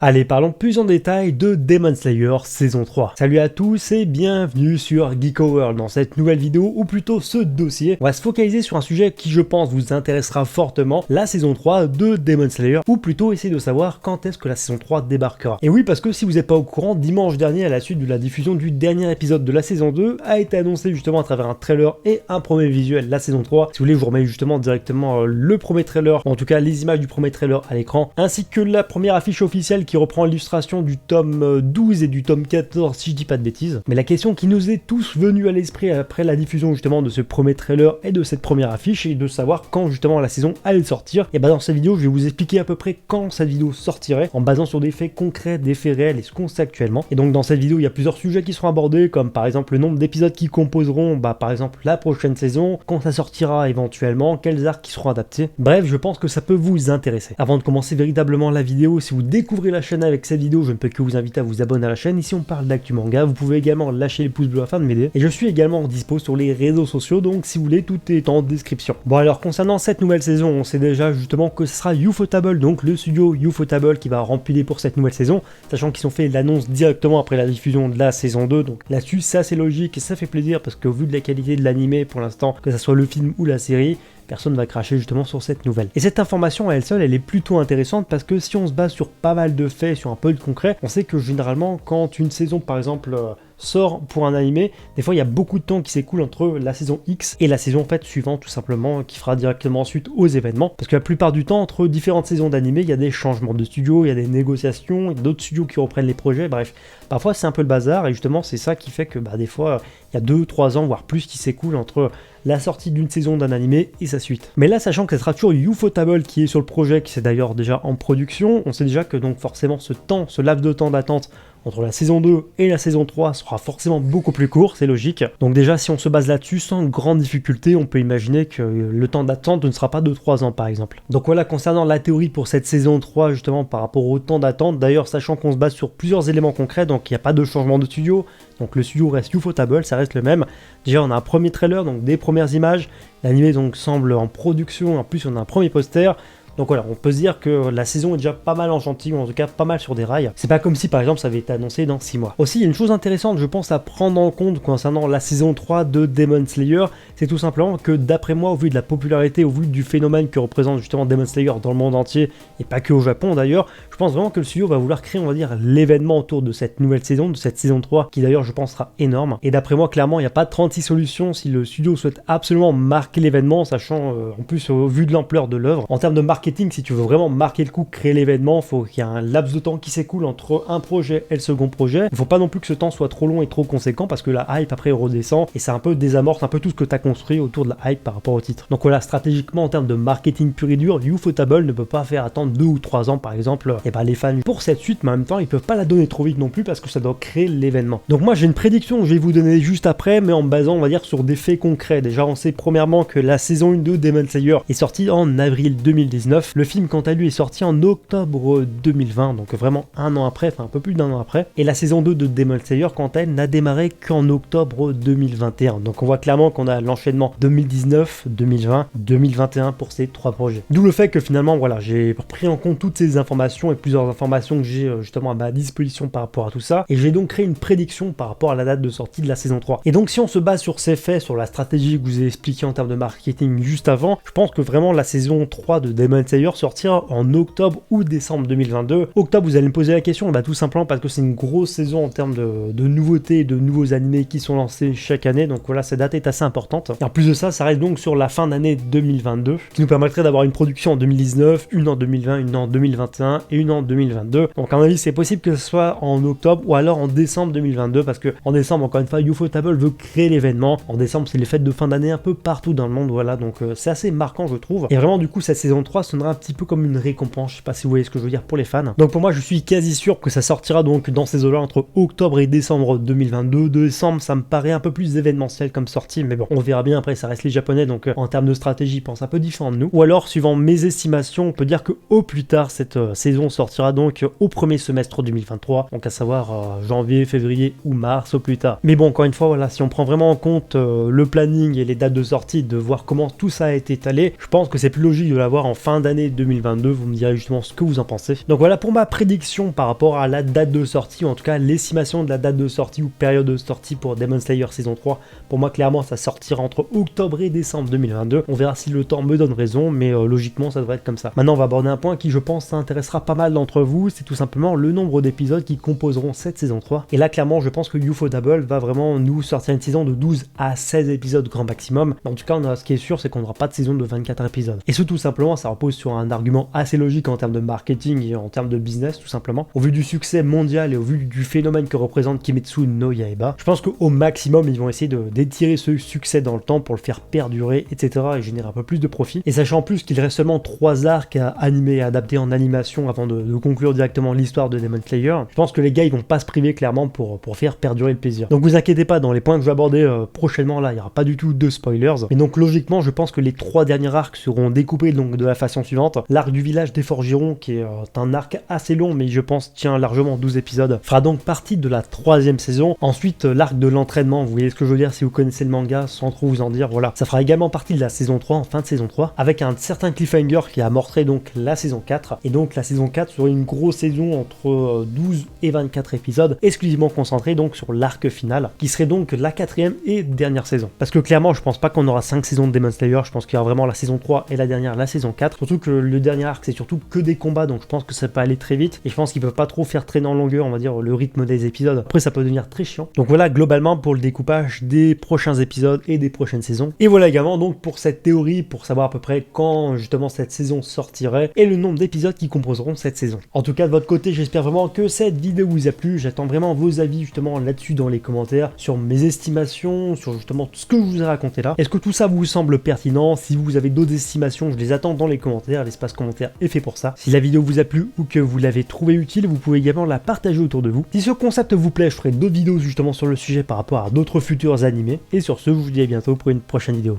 Allez, parlons plus en détail de Demon Slayer saison 3. Salut à tous et bienvenue sur Geeko World. Dans cette nouvelle vidéo, ou plutôt ce dossier, on va se focaliser sur un sujet qui je pense vous intéressera fortement, la saison 3 de Demon Slayer, ou plutôt essayer de savoir quand est-ce que la saison 3 débarquera. Et oui, parce que si vous n'êtes pas au courant, dimanche dernier, à la suite de la diffusion du dernier épisode de la saison 2, a été annoncé justement à travers un trailer et un premier visuel la saison 3. Si vous voulez, je vous remets justement directement le premier trailer, ou en tout cas les images du premier trailer à l'écran, ainsi que la première affiche officielle qui reprend l'illustration du tome 12 et du tome 14 si je dis pas de bêtises. Mais la question qui nous est tous venue à l'esprit après la diffusion justement de ce premier trailer et de cette première affiche est de savoir quand justement la saison allait sortir. Et bah dans cette vidéo je vais vous expliquer à peu près quand cette vidéo sortirait en basant sur des faits concrets, des faits réels et ce qu'on sait actuellement. Et donc dans cette vidéo il y a plusieurs sujets qui seront abordés comme par exemple le nombre d'épisodes qui composeront par exemple la prochaine saison, quand ça sortira éventuellement, quels arcs qui seront adaptés. Bref, je pense que ça peut vous intéresser. Avant de commencer véritablement la vidéo, si vous découvrez la chaîne avec cette vidéo, je ne peux que vous inviter à vous abonner à la chaîne. Ici on parle d'actu manga, vous pouvez également lâcher les pouces bleus afin de m'aider. Et je suis également dispo sur les réseaux sociaux, donc si vous voulez, tout est en description. Bon alors concernant cette nouvelle saison, on sait déjà justement que ce sera Ufotable, donc le studio Ufotable qui va remplir pour cette nouvelle saison, sachant qu'ils ont fait l'annonce directement après la diffusion de la saison 2, donc là-dessus c'est assez logique et ça fait plaisir parce que vu de la qualité de l'animé pour l'instant, que ce soit le film ou la série, personne ne va cracher justement sur cette nouvelle. Et cette information à elle seule, elle est plutôt intéressante parce que si on se base sur pas mal de faits, sur un peu de concret, on sait que généralement quand une saison par exemple sort pour un animé, des fois il y a beaucoup de temps qui s'écoule entre la saison X et la saison en fait suivante tout simplement, qui fera directement suite aux événements, parce que la plupart du temps entre différentes saisons d'animé il y a des changements de studio, il y a des négociations, il y a d'autres studios qui reprennent les projets, bref, parfois c'est un peu le bazar et justement c'est ça qui fait que des fois il y a 2-3 ans voire plus qui s'écoulent entre la sortie d'une saison d'un animé et sa suite. Mais là, sachant que ça sera toujours Ufotable qui est sur le projet, qui c'est d'ailleurs déjà en production, on sait déjà que donc forcément ce laps de temps d'attente entre la saison 2 et la saison 3 sera forcément beaucoup plus court, c'est logique. Donc déjà, si on se base là-dessus, sans grande difficulté, on peut imaginer que le temps d'attente ne sera pas de 3 ans par exemple. Donc voilà, concernant la théorie pour cette saison 3, justement par rapport au temps d'attente, d'ailleurs sachant qu'on se base sur plusieurs éléments concrets, donc il n'y a pas de changement de studio, donc le studio reste Ufotable, ça reste le même. Déjà on a un premier trailer, donc des premières images, l'animé donc semble en production, en plus on a un premier poster. Donc voilà, on peut se dire que la saison est déjà pas mal en chantier, ou en tout cas pas mal sur des rails. C'est pas comme si par exemple ça avait été annoncé dans 6 mois. Aussi, il y a une chose intéressante, je pense, à prendre en compte concernant la saison 3 de Demon Slayer, c'est tout simplement que d'après moi, au vu de la popularité, au vu du phénomène que représente justement Demon Slayer dans le monde entier, et pas que au Japon d'ailleurs, je pense vraiment que le studio va vouloir créer, on va dire, l'événement autour de cette nouvelle saison, de cette saison 3, qui d'ailleurs je pense sera énorme. Et d'après moi, clairement, il n'y a pas 36 solutions si le studio souhaite absolument marquer l'événement, sachant en plus au vu de l'ampleur de l'œuvre. En termes de marketing, si tu veux vraiment marquer le coup, créer l'événement, il faut qu'il y ait un laps de temps qui s'écoule entre un projet et le second projet. Il ne faut pas non plus que ce temps soit trop long et trop conséquent parce que la hype après redescend et ça un peu désamorce un peu tout ce que tu as construit autour de la hype par rapport au titre. Donc voilà, stratégiquement en termes de marketing pur et dur, Ufotable ne peut pas faire attendre 2 ou 3 ans par exemple les fans pour cette suite, mais en même temps ils peuvent pas la donner trop vite non plus parce que ça doit créer l'événement. Donc moi j'ai une prédiction que je vais vous donner juste après, mais en me basant on va dire sur des faits concrets. Déjà on sait premièrement que la saison 1 de Demon Slayer est sortie en avril 2019. Le film quant à lui est sorti en octobre 2020, donc vraiment un an après, enfin un peu plus d'un an après. Et la saison 2 de Demon Slayer quant à elle n'a démarré qu'en octobre 2021. Donc on voit clairement qu'on a l'enchaînement 2019, 2020, 2021 pour ces 3 projets. D'où le fait que finalement voilà, j'ai pris en compte toutes ces informations et plusieurs informations que j'ai justement à ma disposition par rapport à tout ça. Et j'ai donc créé une prédiction par rapport à la date de sortie de la saison 3. Et donc si on se base sur ces faits, sur la stratégie que je vous ai expliqué en termes de marketing juste avant, je pense que vraiment la saison 3 de Demon Slayer sortira en octobre ou décembre 2022. Octobre, vous allez me poser la question, tout simplement parce que c'est une grosse saison en termes de nouveautés et de nouveaux animés qui sont lancés chaque année, donc voilà, cette date est assez importante. Et en plus de ça, ça reste donc sur la fin d'année 2022, qui nous permettrait d'avoir une production en 2019, une en 2020, une en 2021 et une en 2022. Donc à mon avis, c'est possible que ce soit en octobre ou alors en décembre 2022, parce que en décembre, encore une fois, Ufotable veut créer l'événement. En décembre, c'est les fêtes de fin d'année un peu partout dans le monde, voilà, donc c'est assez marquant, je trouve. Et vraiment, du coup, cette saison 3 sonnera un petit peu comme une récompense, je sais pas si vous voyez ce que je veux dire pour les fans. Donc pour moi je suis quasi sûr que ça sortira donc dans ces eaux-là entre octobre et décembre 2022. Décembre ça me paraît un peu plus événementiel comme sortie, mais bon on verra bien, après ça reste les japonais, donc en termes de stratégie ils pensent un peu différent de nous. Ou alors suivant mes estimations on peut dire que au plus tard cette saison sortira donc au premier semestre 2023, donc à savoir janvier, février ou mars au plus tard. Mais bon encore une fois voilà, si on prend vraiment en compte le planning et les dates de sortie, de voir comment tout ça a été étalé, je pense que c'est plus logique de l'avoir en fin fin d'année 2022. Vous me direz justement ce que vous en pensez. Donc voilà pour ma prédiction par rapport à la date de sortie, ou en tout cas l'estimation de la date de sortie ou période de sortie pour Demon Slayer saison 3. Pour moi clairement ça sortira entre octobre et décembre 2022. On verra si le temps me donne raison, mais logiquement ça devrait être comme ça. Maintenant on va aborder un point qui je pense intéressera pas mal d'entre vous, c'est tout simplement le nombre d'épisodes qui composeront cette saison 3. Et là clairement je pense que Ufotable va vraiment nous sortir une saison de 12 à 16 épisodes grand maximum. En tout cas ce qui est sûr c'est qu'on n'aura pas de saison de 24 épisodes. Et ce tout simplement ça repose sur un argument assez logique en termes de marketing et en termes de business tout simplement. Au vu du succès mondial et au vu du phénomène que représente Kimetsu no Yaiba, je pense qu'au maximum ils vont essayer d'étirer ce succès dans le temps pour le faire perdurer, etc. et générer un peu plus de profit. Et sachant en plus qu'il reste seulement 3 arcs à animer et adapter en animation avant de conclure directement l'histoire de Demon Slayer, je pense que les gars ils vont pas se priver clairement pour faire perdurer le plaisir. Donc vous inquiétez pas, dans les points que je vais aborder prochainement là, il n'y aura pas du tout de spoilers. Mais donc logiquement je pense que les 3 derniers arcs seront découpés donc de la façon suivante. L'arc du village des Forgerons, qui est un arc assez long mais je pense tient largement 12 épisodes, fera donc partie de la 3e saison. Ensuite l'arc de l'entraînement, vous voyez ce que je veux dire si vous connaissez le manga sans trop vous en dire, voilà, ça fera également partie de la saison 3 en fin de saison 3 avec un certain cliffhanger qui amorcerait donc la saison 4. Et donc la saison 4 serait une grosse saison entre 12 et 24 épisodes exclusivement concentrés donc sur l'arc final qui serait donc la 4e et dernière saison. Parce que clairement je pense pas qu'on aura 5 saisons de Demon Slayer, je pense qu'il y aura vraiment la saison 3 et la dernière la saison 4, surtout que le dernier arc c'est surtout que des combats, donc je pense que ça peut aller très vite et je pense qu'ils peuvent pas trop faire traîner en longueur on va dire le rythme des épisodes, après ça peut devenir très chiant. Donc voilà globalement pour le découpage des prochains épisodes et des prochaines saisons. Et voilà également donc pour cette théorie, pour savoir à peu près quand justement cette saison sortirait et le nombre d'épisodes qui composeront cette saison. En tout cas de votre côté j'espère vraiment que cette vidéo vous a plu, j'attends vraiment vos avis justement là-dessus dans les commentaires, sur mes estimations, sur justement tout ce que je vous ai raconté là. Est-ce que tout ça vous semble pertinent? Si vous avez d'autres estimations, je les attends dans les commentaires, l'espace commentaire est fait pour ça. Si la vidéo vous a plu ou que vous l'avez trouvée utile, vous pouvez également la partager autour de vous. Si ce concept vous plaît, je ferai d'autres vidéos justement sur le sujet par rapport à d'autres futurs animés. Et sur ce, je vous dis à bientôt pour une prochaine vidéo.